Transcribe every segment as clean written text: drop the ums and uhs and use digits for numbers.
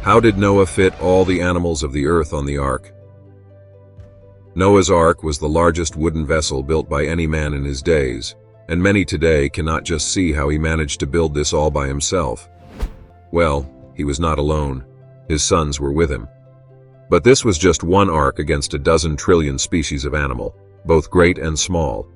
How did Noah fit all the animals of the earth on the ark? Noah's Ark was the largest wooden vessel built by any man in his days, and many today cannot just see how he managed to build this all by himself. Well, he was not alone. His sons were with him. But this was just one ark against a dozen trillion species of animal, both great and small.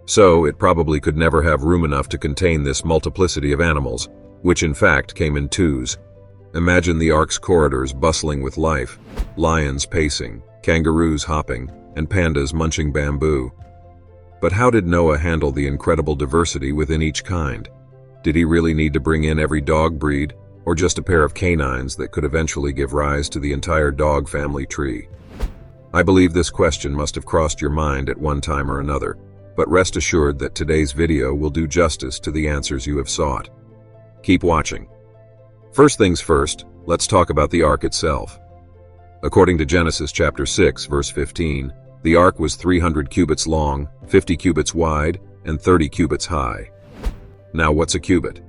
So it probably could never have room enough to contain this multiplicity of animals, which in fact came in twos. Imagine the ark's corridors bustling with life, lions pacing, kangaroos hopping, and pandas munching bamboo. But how did Noah handle the incredible diversity within each kind? Did he really need to bring in every dog breed, or just a pair of canines that could eventually give rise to the entire dog family tree? I believe this question must have crossed your mind at one time or another, but rest assured that today's video will do justice to the answers you have sought. Keep watching. First things first, let's talk about the ark itself. According to Genesis chapter 6, verse 15, the ark was 300 cubits long, 50 cubits wide, and 30 cubits high. Now what's a cubit?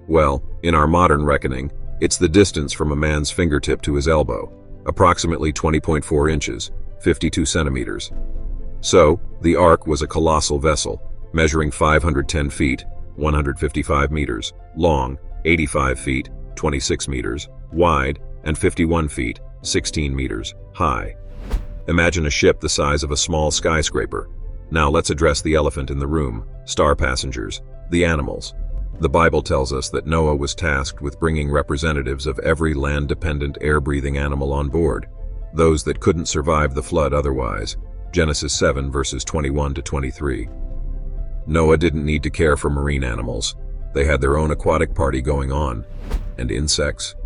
Well, in our modern reckoning, it's the distance from a man's fingertip to his elbow, approximately 20.4 inches, 52 centimeters. So, the ark was a colossal vessel, measuring 510 feet, 155 meters, long, 85 feet, 26 meters, wide, and 51 feet, 16 meters, high. Imagine a ship the size of a small skyscraper. Now let's address the elephant in the room, star passengers, the animals. The Bible tells us that Noah was tasked with bringing representatives of every land-dependent air-breathing animal on board, those that couldn't survive the flood otherwise. Genesis 7 verses 21 to 23. Noah didn't need to care for marine animals. They had their own aquatic party going on. And insects?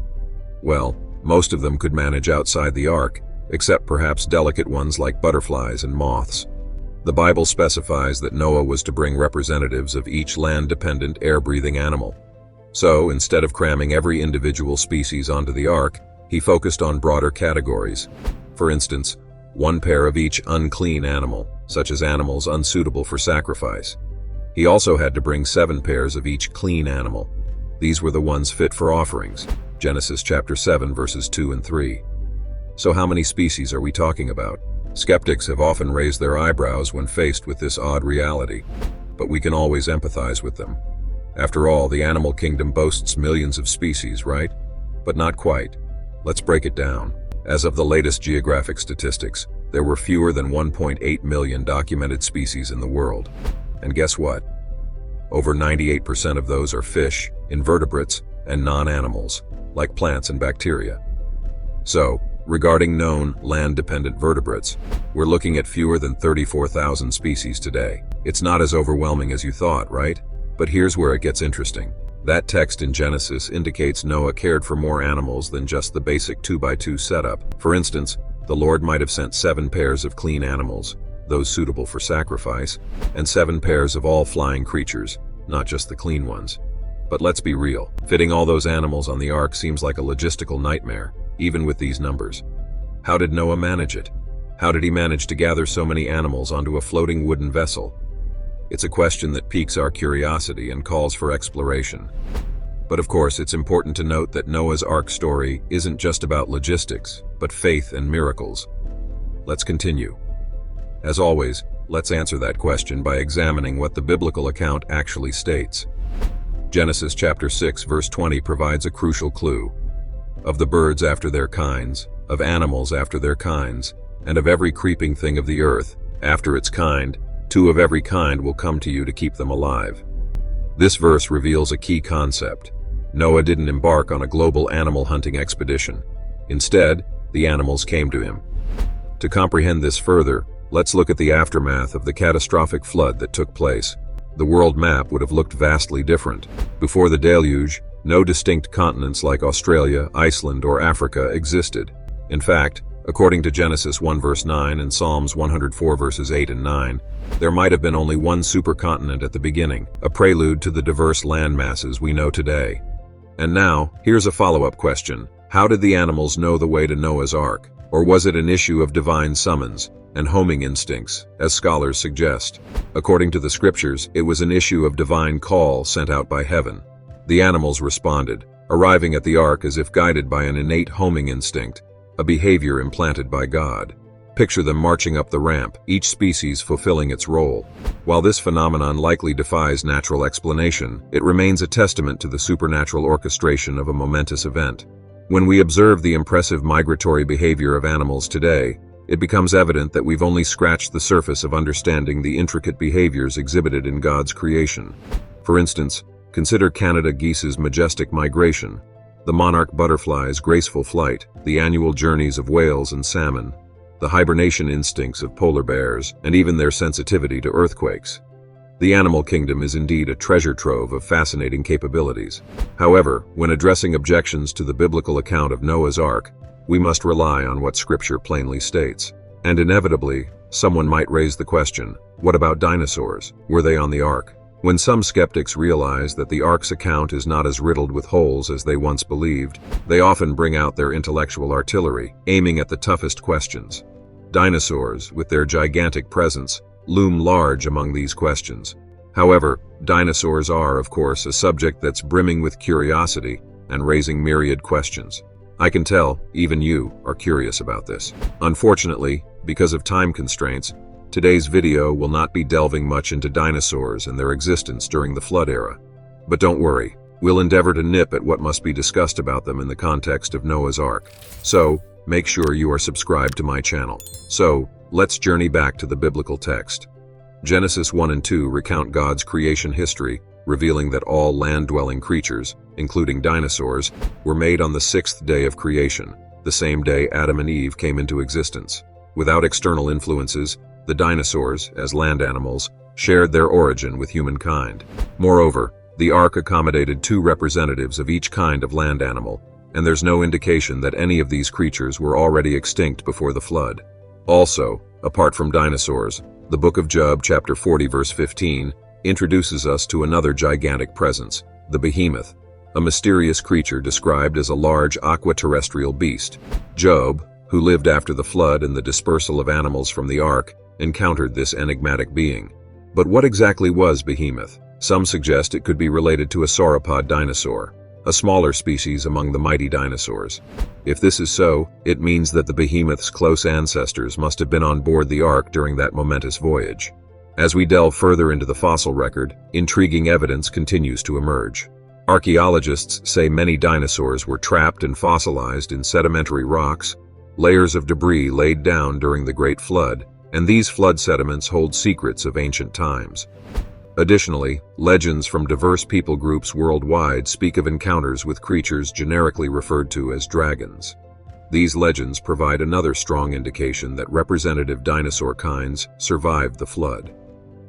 Well, most of them could manage outside the ark, except perhaps delicate ones like butterflies and moths. The Bible specifies that Noah was to bring representatives of each land-dependent air-breathing animal. So, instead of cramming every individual species onto the ark, he focused on broader categories. For instance, one pair of each unclean animal, such as animals unsuitable for sacrifice. He also had to bring 7 pairs of each clean animal. These were the ones fit for offerings. Genesis chapter 7 verses 2 and 3. So how many species are we talking about? Skeptics have often raised their eyebrows when faced with this odd reality, but we can always empathize with them. After all, the animal kingdom boasts millions of species, right? But not quite. Let's break it down. As of the latest geographic statistics, there were fewer than 1.8 million documented species in the world. And guess what? Over 98% of those are fish, invertebrates, and non-animals, like plants and bacteria. So, regarding known land-dependent vertebrates, we're looking at fewer than 34,000 species today. It's not as overwhelming as you thought, right? But here's where it gets interesting. That text in Genesis indicates Noah cared for more animals than just the basic 2x2 setup. For instance, the Lord might have sent 7 pairs of clean animals, those suitable for sacrifice, and 7 pairs of all flying creatures, not just the clean ones. But let's be real, fitting all those animals on the ark seems like a logistical nightmare, even with these numbers. How did Noah manage it? How did he manage to gather so many animals onto a floating wooden vessel? It's a question that piques our curiosity and calls for exploration. But of course, it's important to note that Noah's Ark story isn't just about logistics, but faith and miracles. Let's continue. As always, let's answer that question by examining what the biblical account actually states. Genesis chapter 6 verse 20 provides a crucial clue. Of the birds after their kinds, of animals after their kinds, and of every creeping thing of the earth, after its kind, 2 of every kind will come to you to keep them alive. This verse reveals a key concept. Noah didn't embark on a global animal hunting expedition. Instead, the animals came to him. To comprehend this further, let's look at the aftermath of the catastrophic flood that took place. The world map would have looked vastly different. Before the deluge, no distinct continents like Australia, Iceland, or Africa existed. In fact, according to Genesis 1 verse 9 and Psalms 104 verses 8 and 9, there might have been only one supercontinent at the beginning, a prelude to the diverse land masses we know today. And now, here's a follow-up question. How did the animals know the way to Noah's Ark? Or was it an issue of divine summons and homing instincts, as scholars suggest? According to the scriptures, it was an issue of divine call sent out by heaven. The animals responded, arriving at the Ark as if guided by an innate homing instinct, a behavior implanted by God. Picture them marching up the ramp, each species fulfilling its role. While this phenomenon likely defies natural explanation, it remains a testament to the supernatural orchestration of a momentous event. When we observe the impressive migratory behavior of animals today, it becomes evident that we've only scratched the surface of understanding the intricate behaviors exhibited in God's creation. For instance, consider Canada geese's majestic migration, the monarch butterfly's graceful flight, the annual journeys of whales and salmon, the hibernation instincts of polar bears, and even their sensitivity to earthquakes. The animal kingdom is indeed a treasure trove of fascinating capabilities. However, when addressing objections to the biblical account of Noah's Ark, we must rely on what Scripture plainly states. And inevitably, someone might raise the question, what about dinosaurs? Were they on the Ark? When some skeptics realize that the Ark's account is not as riddled with holes as they once believed, they often bring out their intellectual artillery, aiming at the toughest questions. Dinosaurs, with their gigantic presence, loom large among these questions. However, dinosaurs are, of course, a subject that's brimming with curiosity and raising myriad questions. I can tell, even you are curious about this. Unfortunately, because of time constraints, today's video will not be delving much into dinosaurs and their existence during the flood era. But don't worry, we'll endeavor to nip at what must be discussed about them in the context of Noah's Ark. So, make sure you are subscribed to my channel. So, let's journey back to the biblical text. Genesis 1 and 2 recount God's creation history, revealing that all land-dwelling creatures, including dinosaurs, were made on the sixth day of creation, the same day Adam and Eve came into existence. Without external influences, the dinosaurs, as land animals, shared their origin with humankind. Moreover, the Ark accommodated two representatives of each kind of land animal, and there's no indication that any of these creatures were already extinct before the flood. Also, apart from dinosaurs, the book of Job, chapter 40, verse 15, introduces us to another gigantic presence, the behemoth, a mysterious creature described as a large aquaterrestrial beast. Job, who lived after the flood and the dispersal of animals from the Ark, encountered this enigmatic being. But what exactly was behemoth? Some suggest it could be related to a sauropod dinosaur, a smaller species among the mighty dinosaurs. If this is so, it means that the behemoth's close ancestors must have been on board the Ark during that momentous voyage. As we delve further into the fossil record, intriguing evidence continues to emerge. Archaeologists say many dinosaurs were trapped and fossilized in sedimentary rocks, layers of debris laid down during the Great Flood, and these flood sediments hold secrets of ancient times. Additionally, legends from diverse people groups worldwide speak of encounters with creatures generically referred to as dragons. These legends provide another strong indication that representative dinosaur kinds survived the flood.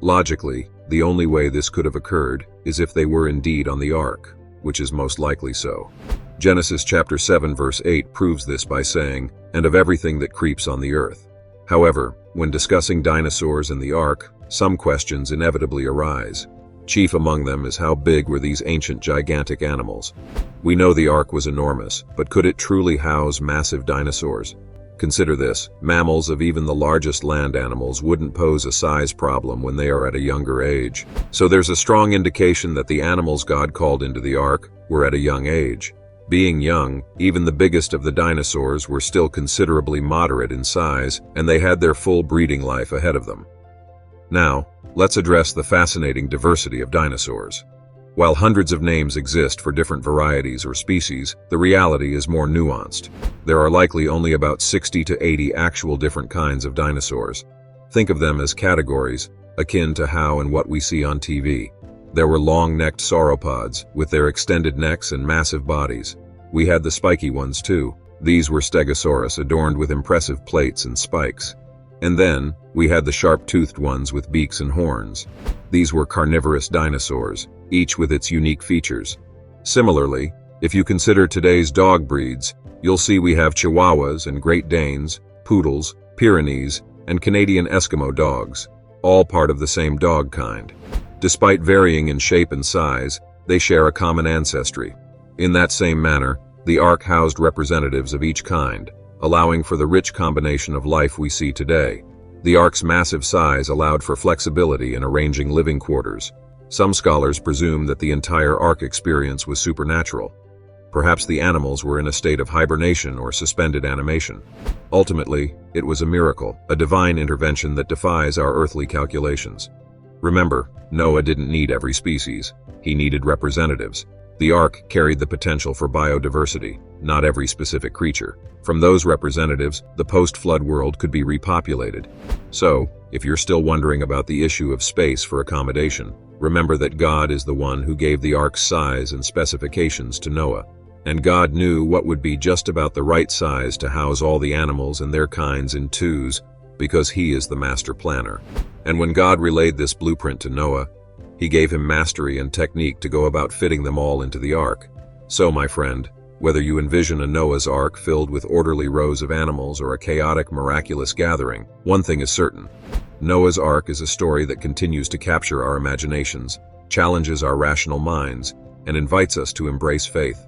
Logically, the only way this could have occurred is if they were indeed on the Ark, which is most likely so. Genesis chapter 7 verse 8 proves this by saying, "And of everything that creeps on the earth." However, when discussing dinosaurs and the Ark, some questions inevitably arise. Chief among them is how big were these ancient gigantic animals? We know the Ark was enormous, but could it truly house massive dinosaurs? Consider this, mammals of even the largest land animals wouldn't pose a size problem when they are at a younger age. So there's a strong indication that the animals God called into the Ark were at a young age. Being young, even the biggest of the dinosaurs were still considerably moderate in size, and they had their full breeding life ahead of them. Now, let's address the fascinating diversity of dinosaurs. While hundreds of names exist for different varieties or species, the reality is more nuanced. There are likely only about 60 to 80 actual different kinds of dinosaurs. Think of them as categories, akin to how and what we see on TV. There were long-necked sauropods, with their extended necks and massive bodies. We had the spiky ones too. These were Stegosaurus, adorned with impressive plates and spikes. And then, we had the sharp-toothed ones with beaks and horns. These were carnivorous dinosaurs, each with its unique features. Similarly, if you consider today's dog breeds, you'll see we have Chihuahuas and Great Danes, Poodles, Pyrenees, and Canadian Eskimo dogs, all part of the same dog kind. Despite varying in shape and size, they share a common ancestry. In that same manner, the Ark housed representatives of each kind, allowing for the rich combination of life we see today. The Ark's massive size allowed for flexibility in arranging living quarters. Some scholars presume that the entire Ark experience was supernatural. Perhaps the animals were in a state of hibernation or suspended animation. Ultimately, it was a miracle, a divine intervention that defies our earthly calculations. Remember, Noah didn't need every species. He needed representatives. The Ark carried the potential for biodiversity, not every specific creature. From those representatives, the post-flood world could be repopulated. So, if you're still wondering about the issue of space for accommodation, remember that God is the one who gave the Ark's size and specifications to Noah. And God knew what would be just about the right size to house all the animals and their kinds in twos, because He is the master planner. And when God relayed this blueprint to Noah, He gave him mastery and technique to go about fitting them all into the Ark. So, my friend, whether you envision a Noah's Ark filled with orderly rows of animals or a chaotic, miraculous gathering, one thing is certain. Noah's Ark is a story that continues to capture our imaginations, challenges our rational minds, and invites us to embrace faith.